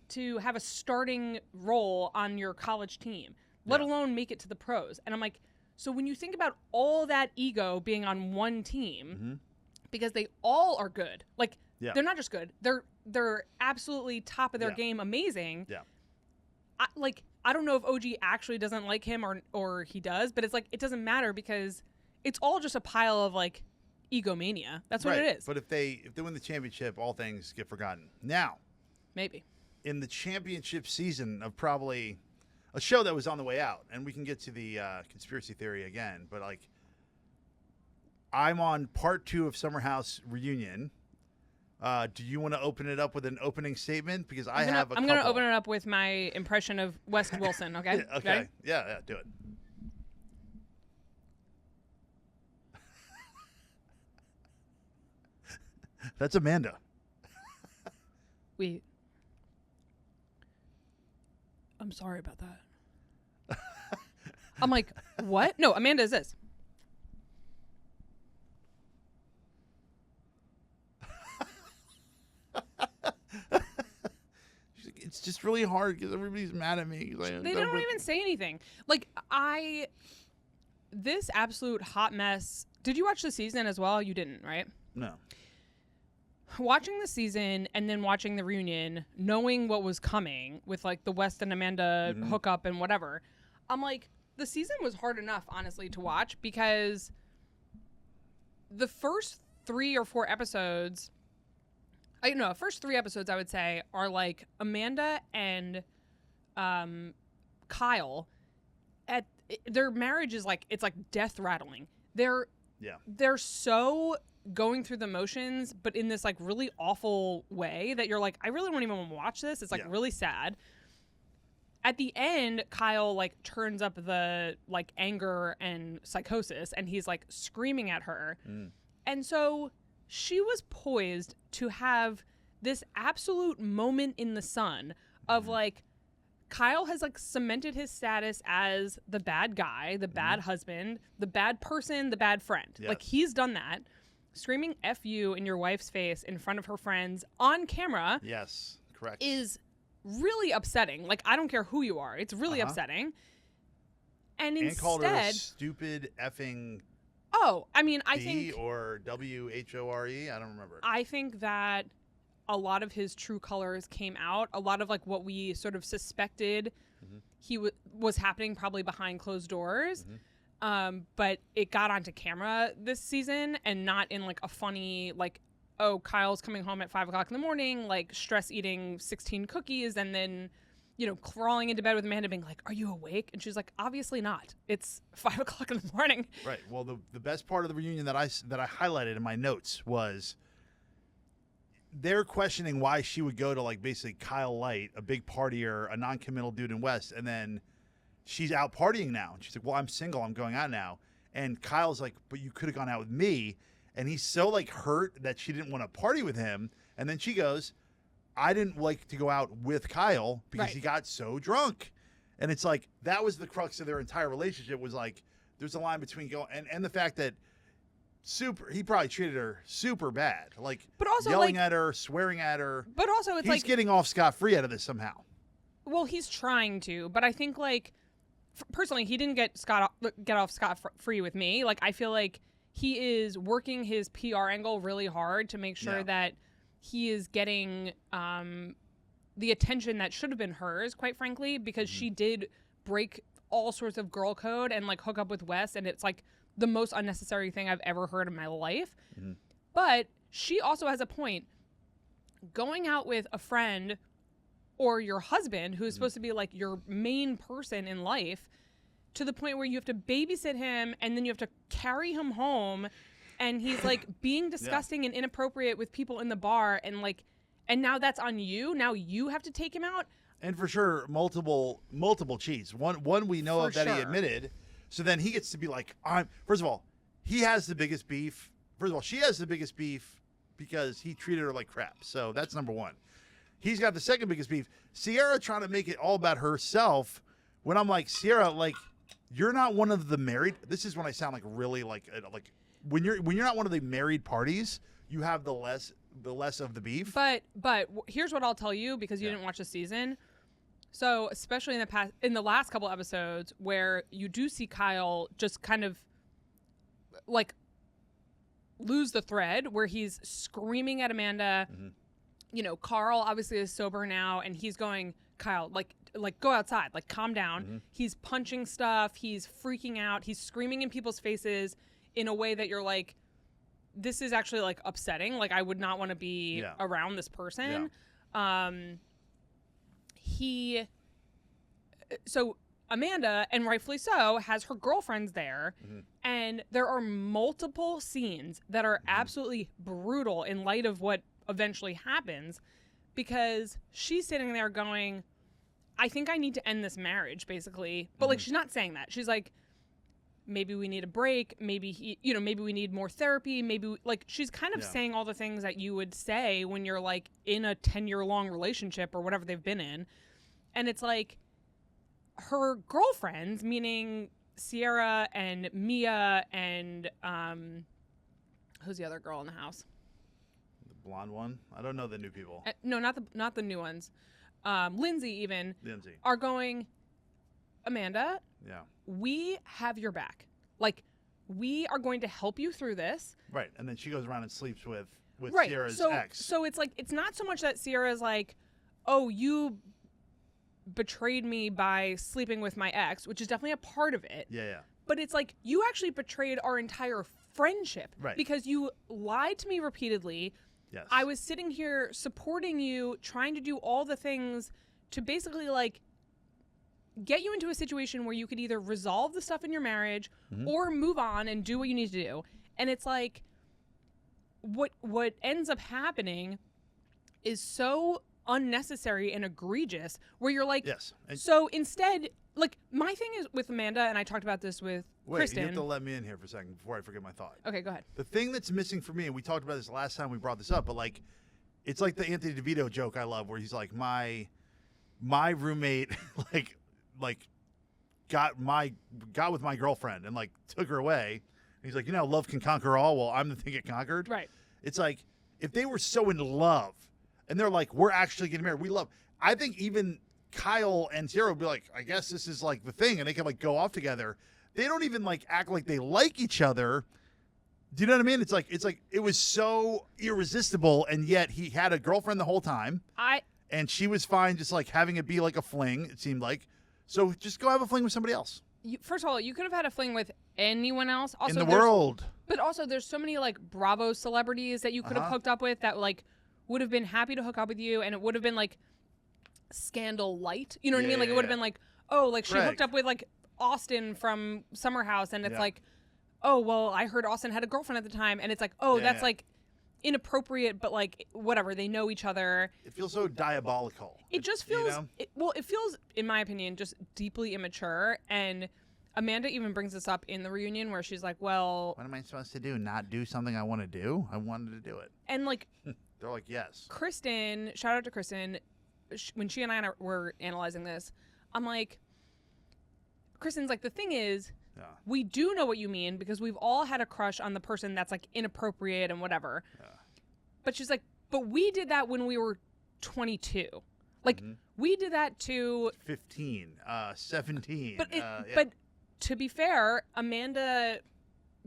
to have a starting role on your college team, let alone make it to the pros. And I'm like, so when you think about all that ego being on one team, because they all are good, they're not just good, they're absolutely top of their game, amazing. Yeah. I don't know if OG actually doesn't like him or he does, but it's it doesn't matter because it's all just a pile of egomania. That's what it is. But if they win the championship, all things get forgotten. Now, maybe in the championship season of probably a show that was on the way out, and we can get to the conspiracy theory again, but I'm on part 2 of Summer House Reunion. Do you want to open it up with an opening statement? Because I'm going to open it up with my impression of West Wilson, okay? Okay. Ready? Yeah, do it. That's Amanda. I'm sorry about that. I'm like, what? No, Amanda is this. It's just really hard because everybody's mad at me. They don't even say anything. This absolute hot mess. Did you watch the season as well? You didn't, right? No. Watching the season and then watching the reunion, knowing what was coming with the West and Amanda hookup and whatever, I'm like, the season was hard enough, honestly, to watch because the first 3 or 4 episodes, first 3 episodes I would say are Amanda and Kyle. At their marriage is it's death rattling. They're so going through the motions, but in this really awful way that you're I really don't even want to watch this. It's really sad. At the end, Kyle turns up the anger and psychosis, and he's screaming at her. And so she was poised to have this absolute moment in the sun of Kyle has cemented his status as the bad guy, the bad husband, the bad person, the bad friend. Yes. He's done that. Screaming F you in your wife's face in front of her friends on camera. Yes, correct. Is really upsetting. I don't care who you are. It's really upsetting. And instead, called her a stupid effing I D think or WHORE. I don't remember. I think that a lot of his true colors came out. A lot of what we sort of suspected he was happening probably behind closed doors. But it got onto camera this season and not in a funny Kyle's coming home at 5 o'clock in the morning, stress eating 16 cookies and then, crawling into bed with Amanda being are you awake? And she's obviously not. It's 5 o'clock in the morning. Right. Well, the best part of the reunion that I highlighted in my notes was they're questioning why she would go to basically Kyle Light, a big partier, a non-committal dude in West, and then she's out partying now. And she's like, well, I'm single. I'm going out now. And Kyle's like, but you could have gone out with me. And he's so hurt that she didn't want to party with him. And then she goes, I didn't like to go out with Kyle because he got so drunk. And it's that was the crux of their entire relationship was there's a line between and the fact that he probably treated her super bad. But also yelling at her, swearing at her. But also it's he's getting off scot-free out of this somehow. Well, he's trying to, but I think personally, he didn't get off scot-free with me. I feel he is working his PR angle really hard to make sure that he is getting the attention that should have been hers, quite frankly, because she did break all sorts of girl code and hook up with Wes, and it's the most unnecessary thing I've ever heard in my life. Mm-hmm. But she also has a point. Going out with a friend or your husband, who is supposed to be like your main person in life, to the point where you have to babysit him and then you have to carry him home, and he's like being disgusting and inappropriate with people in the bar, and like, and now that's on you. Now you have to take him out. And for sure, multiple cheats. One we know of that he admitted. So then he gets to be like, first of all, he has the biggest beef. First of all, she has the biggest beef because he treated her like crap. So that's number one. He's got the second biggest beef. Sierra trying to make it all about herself. When I'm like, Sierra, like, you're not one of the married. This is when I sound like really like when you're not one of the married parties, you have the less of the beef. But here's what I'll tell you, because you didn't watch the season. So especially in the last couple episodes, where you do see Kyle just kind of like lose the thread, where he's screaming at Amanda. Mm-hmm. You know, Carl obviously is sober now, and he's going, Kyle, like go outside, like calm down. Mm-hmm. He's punching stuff, he's freaking out, he's screaming in people's faces in a way that you're like, this is actually like upsetting. Like, I would not want to be around this person. Yeah. So Amanda, and rightfully so, has her girlfriends there, and there are multiple scenes that are absolutely brutal in light of what eventually happens, because she's sitting there going, I think I need to end this marriage, basically. But like, she's not saying that. She's like, maybe we need a break. Maybe maybe we need more therapy. Maybe like, she's kind of saying all the things that you would say when you're like in a 10-year-long relationship or whatever they've been in. And it's like, her girlfriends, meaning Sierra and Mia and who's the other girl in the house? Blonde one? I don't know the new people. No, not the new ones. Lindsay even. Lindsay. Are going, Amanda, yeah, we have your back. Like, we are going to help you through this. Right. And then she goes around and sleeps with Sierra's ex. So it's like, it's not so much that Sierra's like, oh, you betrayed me by sleeping with my ex, which is definitely a part of it. Yeah, yeah. But it's like, you actually betrayed our entire friendship. Right. Because you lied to me repeatedly. Yes. I was sitting here supporting you, trying to do all the things to basically like get you into a situation where you could either resolve the stuff in your marriage or move on and do what you need to do. And it's like, what ends up happening is so unnecessary and egregious, where you're like, yes. So instead, like, my thing is with Amanda, and I talked about this with Kristen. You have to let me in here for a second before I forget my thought. Okay, go ahead. The thing that's missing for me, and we talked about this last time we brought this up, but like, it's like the Anthony DeVito joke I love, where he's like, my roommate like got with my girlfriend and like took her away. And he's like, love can conquer all. Well, I'm the thing it conquered. Right. It's like, if they were so in love and they're like, we're actually getting married, we love. I think even Kyle and Sierra would be like, I guess this is like the thing, and they can like go off together. They don't even like act like they like each other. Do you know what I mean? It's like it was so irresistible, and yet he had a girlfriend the whole time. And she was fine just like having it be like a fling, it seemed like. So just go have a fling with somebody else. First of all, you could have had a fling with anyone else. Also, in the world. But also, there's so many like Bravo celebrities that you could have hooked up with that like would have been happy to hook up with you, and it would have been like scandal light. You know what I mean? Like, it would have been like, oh, like she hooked up with like Austin from Summer House, and it's like, oh, well, I heard Austin had a girlfriend at the time, and it's like, oh, that's like inappropriate, but like whatever, they know each other. It feels so diabolical. It just feels it feels, in my opinion, just deeply immature. And Amanda even brings this up in the reunion, where she's like, well, what am I supposed to do? Not do something I want to do? I wanted to do it. And like they're like, yes. Kristen, shout out to Kristen, when she and I were analyzing this, I'm like, Kristen's like, the thing is, we do know what you mean, because we've all had a crush on the person that's like inappropriate and whatever. But she's like, but we did that when we were 22. Like, we did that to 15, 17. But to be fair, Amanda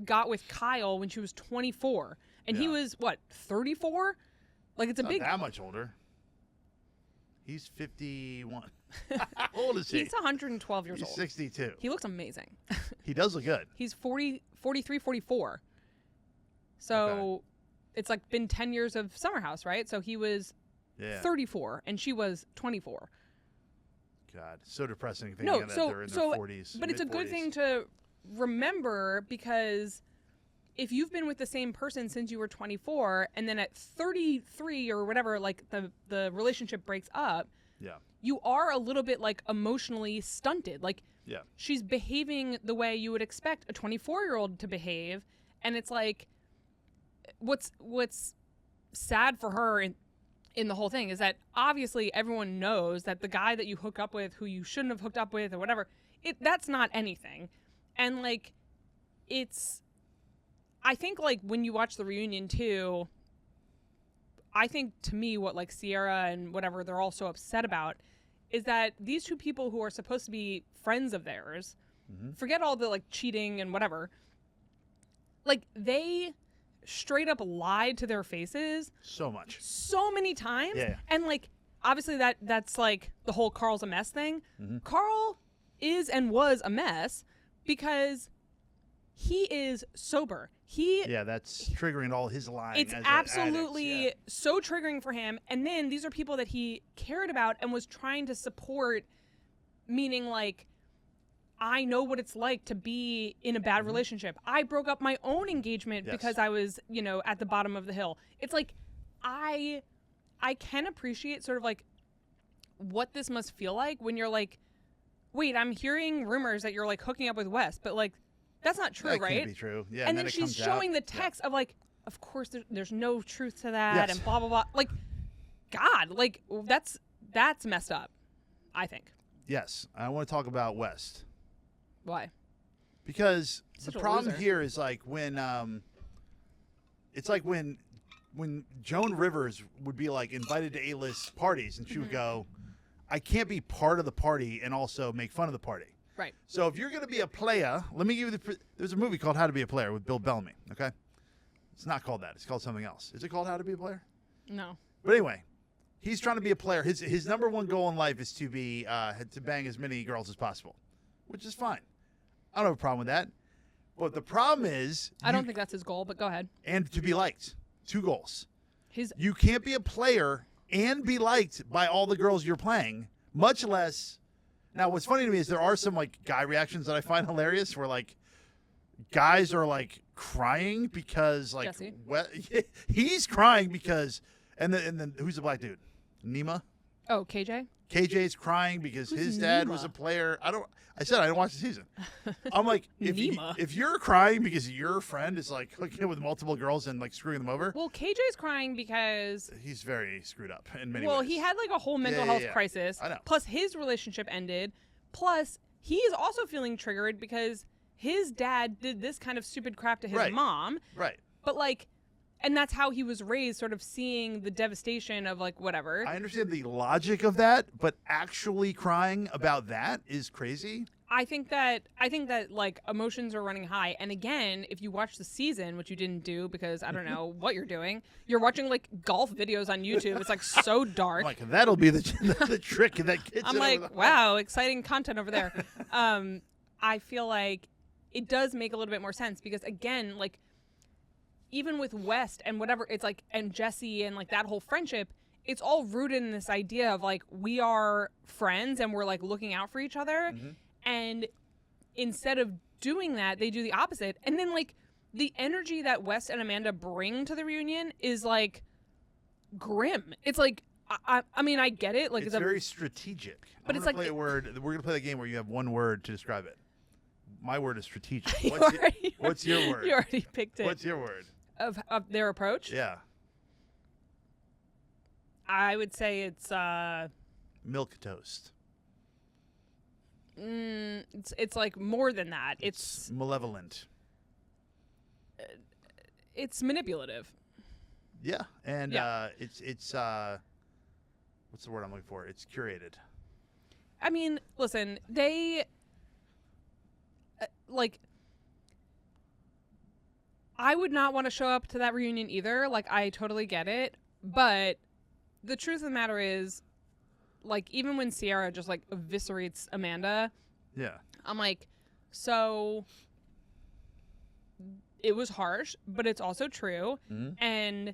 got with Kyle when she was 24, and he was what, 34? Like, it's a not big. That much older. He's 51. How old is he? He's 112 years He's old. 62. He looks amazing. He does look good. He's 43, 44. So it's like been 10 years of Summer House, right? So he was 34 and she was 24. God, so depressing thinking that they're in their 40s. But it's a good thing to remember, because if you've been with the same person since you were 24 and then at 33 or whatever, like the relationship breaks up, you are a little bit like emotionally stunted. Like she's behaving the way you would expect a 24-year-old to behave. And it's like, what's sad for her in the whole thing is that obviously everyone knows that the guy that you hook up with who you shouldn't have hooked up with or whatever, that's not anything. And like, I think like when you watch the reunion too, I think to me what like Sierra and whatever they're all so upset about is that these two people who are supposed to be friends of theirs, forget all the like cheating and whatever, like they straight up lied to their faces so many times. And like obviously that's like the whole Carl's a mess thing. Carl is and was a mess because he is sober. That's triggering all his lying. It's absolutely so triggering for him. And then these are people that he cared about and was trying to support, meaning like, I know what it's like to be in a bad relationship. I broke up my own engagement because I was, at the bottom of the hill. It's like, I can appreciate sort of like what this must feel like when you're like, wait, I'm hearing rumors that you're like hooking up with Wes, but like, that's not true, that right? Can't be true. Yeah, and then she's showing the text of like, of course there's no truth to that, and blah blah blah. Like, God, like that's messed up, I think. Yes, I want to talk about West. Why? Because Such the a problem loser. here is like when it's like when Joan Rivers would be like invited to A-list parties and she would go, I can't be part of the party and also make fun of the party. Right. So if you're going to be a player, let me give you there's a movie called How to Be a Player with Bill Bellamy, okay? It's not called that. It's called something else. Is it called How to Be a Player? No. But anyway, he's trying to be a player. His number one goal in life is to be to bang as many girls as possible, which is fine. I don't have a problem with that. But the problem is I don't think that's his goal, but go ahead. And to be liked. 2 goals. You can't be a player and be liked by all the girls you're playing, much less. Now, what's funny to me is there are some like guy reactions that I find hilarious, where like guys are like crying because like he's crying because and then who's the black dude? Nima? Oh, KJ? KJ's crying because his dad was a player. I said I didn't watch the season. I'm like, if you're crying because your friend is like hooking up with multiple girls and like screwing them over. Well, KJ's crying because he's very screwed up in many ways. Well, he had like a whole mental health crisis. I know. Plus his relationship ended. Plus he is also feeling triggered because his dad did this kind of stupid crap to his mom. Right. But like, and that's how he was raised, sort of seeing the devastation of like whatever. I understand the logic of that, but actually crying about that is crazy. I think that like emotions are running high. And again, if you watch the season, which you didn't do because I don't know what you're doing, you're watching like golf videos on YouTube. It's like so dark. Like that'll be the trick that gets. I'm like, wow, exciting content over there. I feel like it does make a little bit more sense because again, like even with West and whatever, it's like, and Jesse and like that whole friendship, it's all rooted in this idea of like, we are friends and we're like looking out for each other. And instead of doing that, they do the opposite. And then like the energy that West and Amanda bring to the reunion is like grim. It's like, I mean, I get it. Like it's very strategic. But it's like play a word. We're gonna play the game where you have one word to describe it. My word is strategic. What's your word? You already picked it. What's your word? Of their approach? Yeah. I would say it's milk toast. It's like more than that. It's malevolent. It's manipulative. Yeah, and it's what's the word I'm looking for? It's curated. I mean, listen, they like. I would not want to show up to that reunion either. Like, I totally get it. But the truth of the matter is, like, even when Sierra just, like, eviscerates Amanda, Yeah. I'm like, so it was harsh, but it's also true. Mm-hmm. And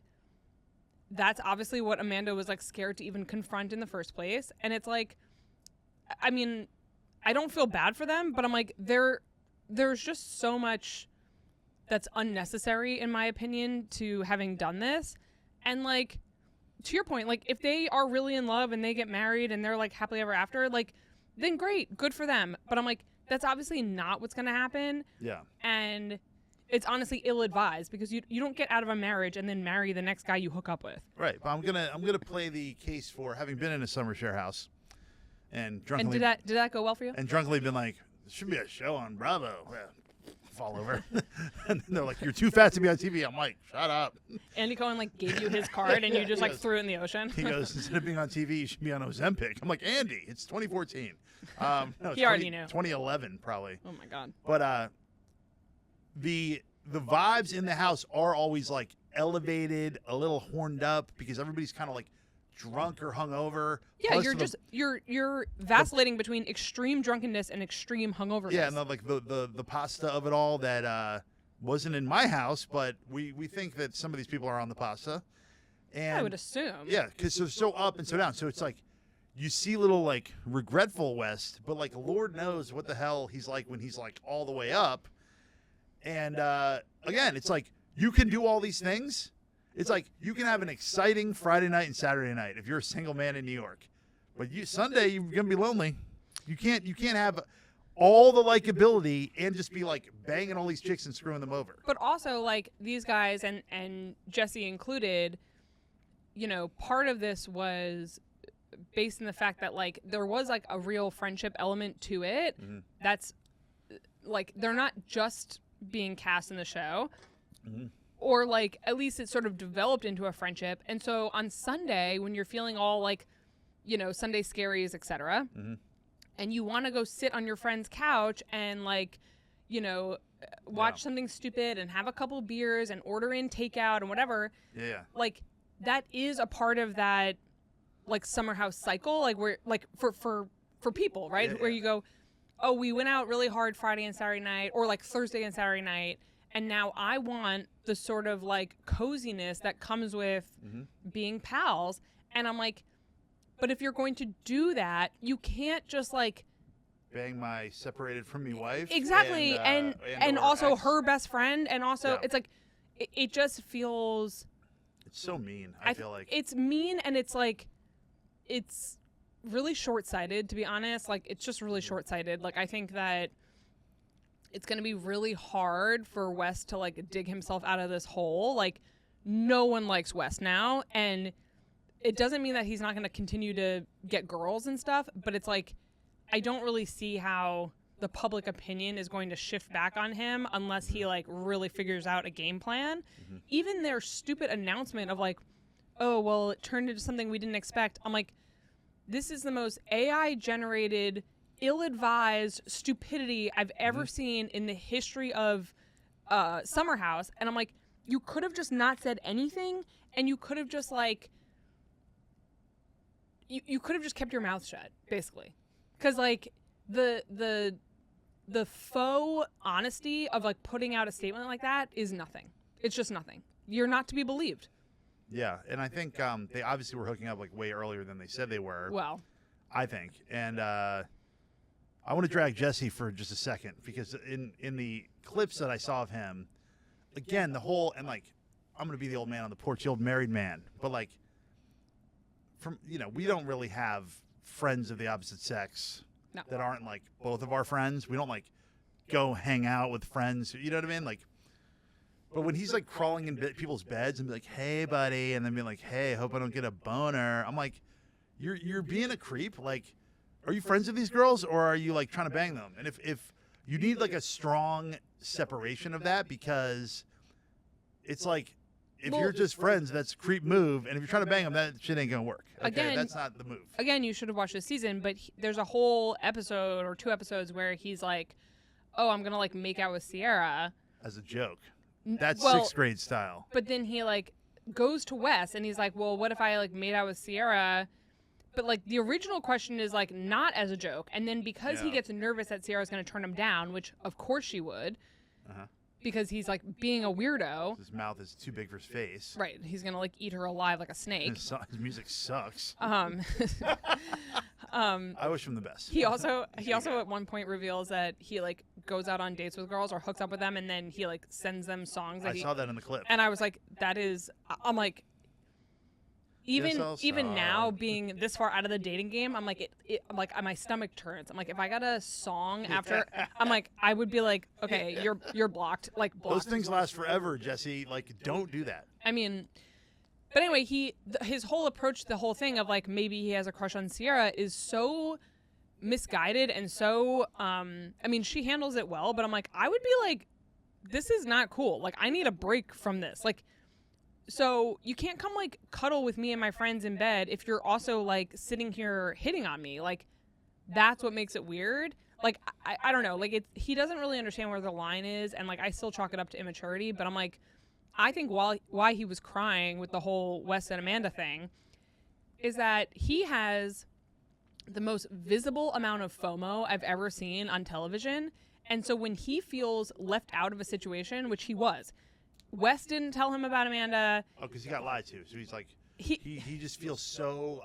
that's obviously what Amanda was, like, scared to even confront in the first place. And it's like, I mean, I don't feel bad for them, but I'm like, there's just so much that's unnecessary, in my opinion, to having done this. And, like, to your point, like, if they are really in love and they get married and they're, like, happily ever after, like, then great, good for them. But I'm like, that's obviously not what's going to happen. Yeah. And it's honestly ill-advised, because you don't get out of a marriage and then marry the next guy you hook up with. Right. But I'm gonna play the case for having been in a summer share house and drunkenly. And did that go well for you? And drunkenly been like, there should be a show on Bravo. Fall over. And they're like, you're too fat to be on TV. I'm like, shut up. Andy Cohen, like, gave you his card and you just, like, threw it in the ocean. He goes, instead of being on TV, you should be on Ozempic. I'm like, Andy, it's 2014. No, He already knew. 2011, probably. Oh, my God. But the vibes in the house are always, like, elevated, a little horned up, because everybody's kind of, like, drunk or hungover. Yeah, Plus you're vacillating between extreme drunkenness and extreme hungoverness. Yeah, and like the pasta of it all that wasn't in my house, but we think that some of these people are on the pasta. And I would assume. Yeah, because they're so up and so down. So it's like you see little, like, regretful West, but, like, Lord knows what the hell he's like when he's, like, all the way up. And again, it's like you can do all these things. It's like you can have an exciting Friday night and Saturday night if you're a single man in New York, but Sunday you're gonna be lonely. You can't have all the likability and just be, like, banging all these chicks and screwing them over. But also, like, these guys and Jesse included, you know, part of this was based in the fact that, like, there was, like, a real friendship element to it. Mm-hmm. That's, like, they're not just being cast in the show. Mm-hmm. Or, like, at least it sort of developed into a friendship. And so on Sunday, when you're feeling all, like, you know, Sunday scaries, etc., Mm-hmm. and you want to go sit on your friend's couch and, like, you know, watch something stupid and have a couple beers and order in takeout and whatever. Yeah. Like, that is a part of that, like, summer house cycle. Like, where, like, for people, right? Yeah, Where yeah. you go, oh, we went out really hard Friday and Saturday night, or, like, Thursday and Saturday night. And now I want the sort of, like, coziness that comes with being pals. And I'm like, but if you're going to do that, you can't just, like, Bang my separated from me wife. exactly. And or also ex. her best friend. And also, Yeah. it's like, it just feels. It's so mean. I feel like it's mean, and it's like, it's really short-sighted, to be honest. Like, it's just really short-sighted. Like, I think that it's going to be really hard for West to, like, dig himself out of this hole. Like, no one likes West now, and it doesn't mean that he's not going to continue to get girls and stuff, but it's like, I don't really see how the public opinion is going to shift back on him unless he, like, really figures out a game plan. Even their stupid announcement of, like, oh, well, it turned into something we didn't expect. I'm like, this is the most AI-generated, ill-advised stupidity I've ever seen in the history of Summer House. And I'm like, you could have just not said anything, and you could have just, like, you could have just kept your mouth shut, basically. Because, like, the faux honesty of, like, putting out a statement like that is nothing. It's just nothing. You're not to be believed. Yeah, and I think they obviously were hooking up, like, way earlier than they said they were. Well, I think. And I want to drag Jesse for just a second, because in the clips that I saw of him, again, the whole, and, like, I'm going to be the old man on the porch, the old married man, but, like, from, you know, we don't really have friends of the opposite sex No. that aren't, like, both of our friends. We don't, like, go hang out with friends, you know what I mean? Like, but when he's, like, crawling in people's beds and be like, hey, buddy, and then be like, hey, hope I don't get a boner, I'm like, you're being a creep. Like, are you friends with these girls, or are you, like, trying to bang them? And if you need, like, a strong separation of that, because it's like, if you're just friends, that's a creep move, and if you're trying to bang them, that shit ain't gonna work. Okay? Again, That's not the move. Again, you should have watched this season, but there's a whole episode or 2 episodes where he's like, oh, I'm going to, like, make out with Sierra. As a joke. That's well, 6th grade style. But then he, like, goes to Wes, and he's like, well, what if I, like, made out with Sierra? But, like, the original question is, like, not as a joke. And then because he gets nervous that Sierra's going to turn him down, which, of course, she would, because he's, like, being a weirdo. His mouth is too big for his face. Right. He's going to, like, eat her alive like a snake. His music sucks. I wish him the best. He also at one point reveals that he, like, goes out on dates with girls or hooks up with them, and then he, like, sends them songs. I saw that in the clip. And I was like, I'm like, even now being this far out of the dating game, I'm like, my stomach turns. I'm like, if I got a song after, I'm like, I would be like, okay, you're blocked. Like, blocked. Those things last forever, Jesse. Like, don't do that. I mean, but anyway, his whole approach to the whole thing of, like, maybe he has a crush on Sierra is so misguided and so, I mean, she handles it well, but I'm like, I would be like, this is not cool. Like, I need a break from this. Like, so you can't come, like, cuddle with me and my friends in bed if you're also, like, sitting here hitting on me. Like, that's what makes it weird. Like, I don't know. Like, he doesn't really understand where the line is, and, like, I still chalk it up to immaturity, but I'm like, I think why he was crying with the whole Wes and Amanda thing is that he has the most visible amount of FOMO I've ever seen on television. And so when he feels left out of a situation, which he was, Wes didn't tell him about Amanda. Oh, because he got lied to. So he's like, he just feels so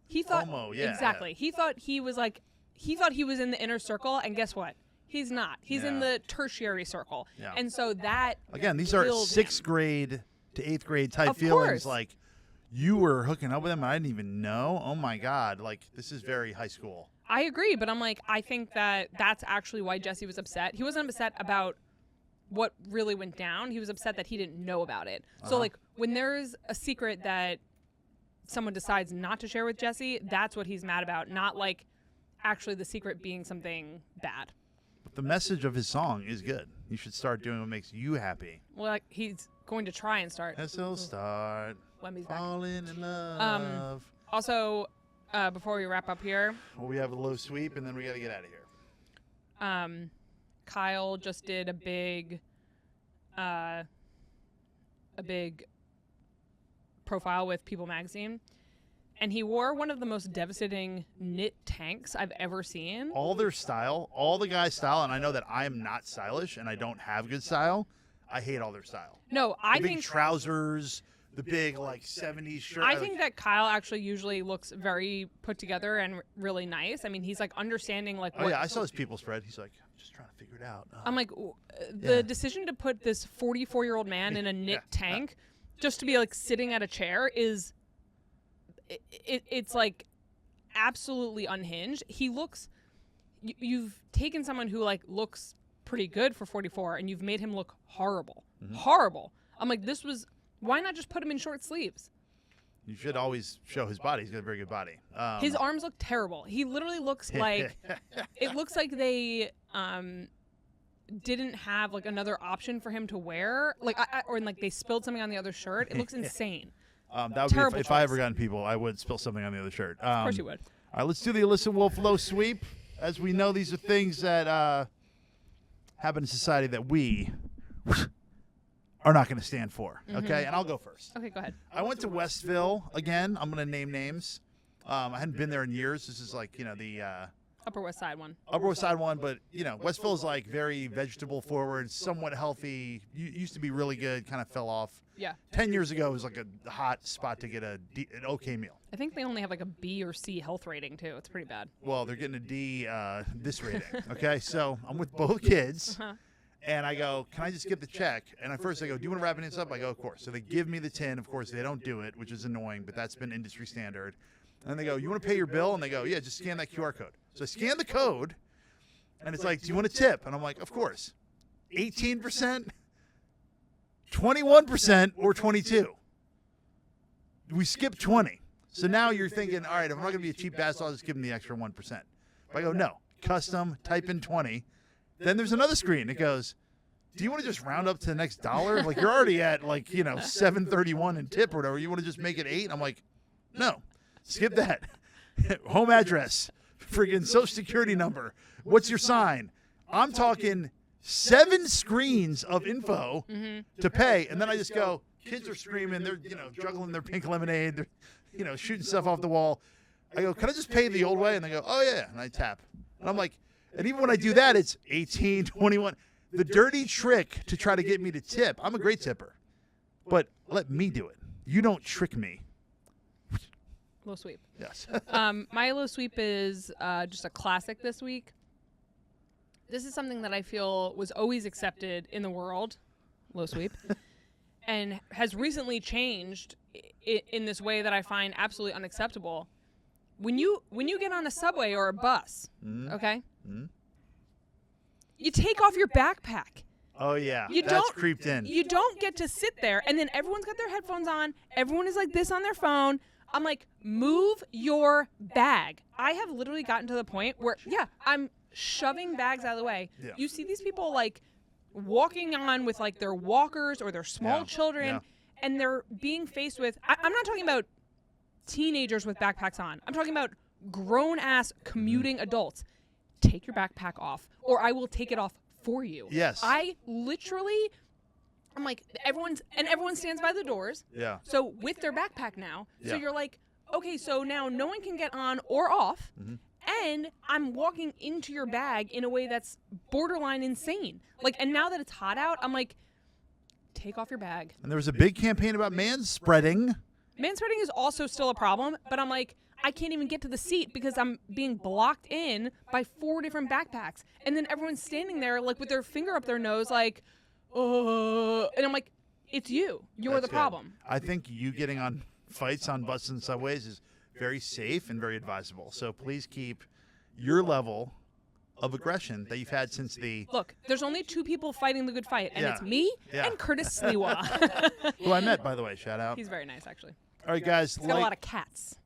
he thought, FOMO. Yeah, exactly. Yeah. He thought he was in the inner circle, and guess what? He's not. He's in the tertiary circle. Yeah. And so that again, these are 6th grade to 8th grade type feelings. Like, you were hooking up with him and I didn't even know. Oh my God. Like, this is very high school. I agree, but I'm like, I think that's actually why Jesse was upset. He wasn't upset about what really went down. He was upset that he didn't know about it. So, like, when there's a secret that someone decides not to share with Jesse, that's what he's mad about, not, like, actually the secret being something bad. But the message of his song is good. You should start doing what makes you happy. Well, like, he's going to try and start. As he'll start falling in love. Also, before we wrap up here. Well, we have a low sweep, and then we got to get out of here. Kyle just did a big profile with People Magazine, and he wore one of the most devastating knit tanks I've ever seen. All their style, all the guys' style, and I know that I am not stylish and I don't have good style. I hate all their style. No, I think big trousers, the big, like, 70s shirt. I think that Kyle actually usually looks very put together and really nice. I mean, he's, like, understanding, like, what... Oh, yeah, I saw his people spread. He's like, I'm just trying to figure it out. I'm like, the decision to put this 44-year-old man in a knit tank just to be, like, sitting at a chair is... It's, like, absolutely unhinged. He looks... You've taken someone who, like, looks pretty good for 44, and you've made him look horrible. Mm-hmm. Horrible. I'm like, this was... Why not just put him in short sleeves? You should always show his body. He's got a very good body. His arms look terrible. He literally looks like... It looks like they didn't have, like, another option for him to wear. Like, or like they spilled something on the other shirt. It looks insane. That would terrible be if I ever got in people, I would spill something on the other shirt. Of course you would. All right, let's do the Alyssa Wolf low sweep. As we know, these are things that happen in society that we are not going to stand for. Okay, and I'll go first. Okay, go ahead. I went to Westville again. I'm going to name names. I hadn't been there in years. This is like, the Upper West Side one. Upper West Side one, but Westville is like very vegetable forward, somewhat healthy. Used to be really good, kind of fell off. Yeah. 10 years ago, it was like a hot spot to get an okay meal. I think they only have like a B or C health rating too. It's pretty bad. Well, they're getting a D this rating. Okay, so I'm with both kids. And I go, can I just get the check? And at first I go, do you want to wrap it up? I go, of course. So they give me the tin. Of course, they don't do it, which is annoying, but that's been industry standard. And then they go, you want to pay your bill? And they go, yeah, just scan that QR code. So I scan the code, and it's like, do you want a tip? And I'm like, of course. 18%, 21%, or 22%. We skipped 20. So now you're thinking, all right, if I'm not going to be a cheap bastard, I'll just give them the extra 1%. If I go, no, custom, type in 20. Then there's another screen. It goes, do you want to just round up to the next dollar? Like, you're already at, like, $7.31 in tip or whatever. You want to just make it 8? I'm like, no, skip that. Home address, friggin' social security number. What's your sign? I'm talking 7 screens of info to pay. And then I just go, kids are screaming. They're, juggling their pink lemonade. They're, shooting stuff off the wall. I go, can I just pay the old way? And they go, oh, yeah. And I tap. And I'm like, and even when I do that, it's 18, 21. The dirty trick to try to get me to tip. I'm a great tipper. But let me do it. You don't trick me. Low sweep. Yes. My low sweep is just a classic this week. This is something that I feel was always accepted in the world, low sweep, and has recently changed in this way that I find absolutely unacceptable. When you get on a subway or a bus, okay, you take off your backpack. Oh, yeah. You That's don't- creeped in. You don't get to sit there, and then everyone's got their headphones on. Everyone is like this on their phone. I'm like, move your bag. I have literally gotten to the point where, I'm shoving bags out of the way. Yeah. You see these people like walking on with like their walkers or their small Yeah. children, Yeah. and they're being faced with. I'm not talking about teenagers with backpacks on. I'm talking about grown-ass commuting adults. Take your backpack off, or I will take it off for you. Yes. I literally, I'm like, everyone stands by the doors. Yeah. So with their backpack now, so Yeah. you're like, okay, so now no one can get on or off, Mm-hmm. and I'm walking into your bag in a way that's borderline insane. Like, and now that it's hot out, I'm like, take off your bag. And there was a big campaign about manspreading. Manspreading is also still a problem, but I'm like, I can't even get to the seat because I'm being blocked in by 4 different backpacks. And then everyone's standing there like with their finger up their nose like, and I'm like, it's you. You're That's the good. problem. I think you getting on fights on buses and subways is very safe and very advisable. So please keep your level of aggression that you've had since the Look, there's only 2 people fighting the good fight, and Yeah. it's me Yeah. and Curtis Sliwa. who I met, by the way. Shout out. He's very nice, actually. All right, guys. He's got a lot of cats.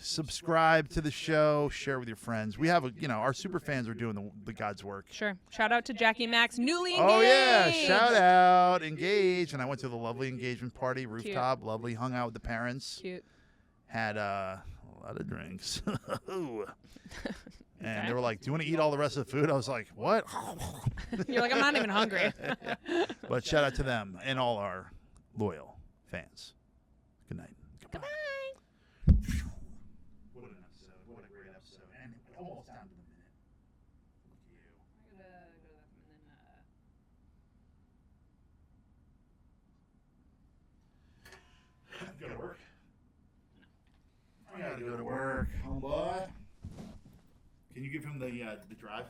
Subscribe to the show, share with your friends. We have our super fans are doing the God's work. Sure. Shout out to Jackie Max, newly engaged. Oh yeah, shout out, engaged. And I went to the lovely engagement party, rooftop, lovely. Hung out with the parents. Cute. Had a lot of drinks. And Okay. they were like, "Do you want to eat all the rest of the food?" I was like, "What?" You're like, I'm not even hungry. But shout out to them and all our loyal fans. Good night. Goodbye. What an episode! What a great episode! And almost down to the minute. Look at you. Go to work. I gotta go to work, homeboy. Can you give him the drive?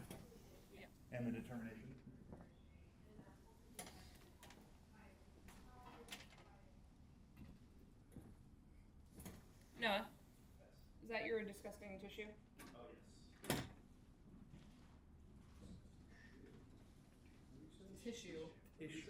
Yeah. And the determination. Noah, is that your disgusting tissue? Oh yes. Tissue. Tissue.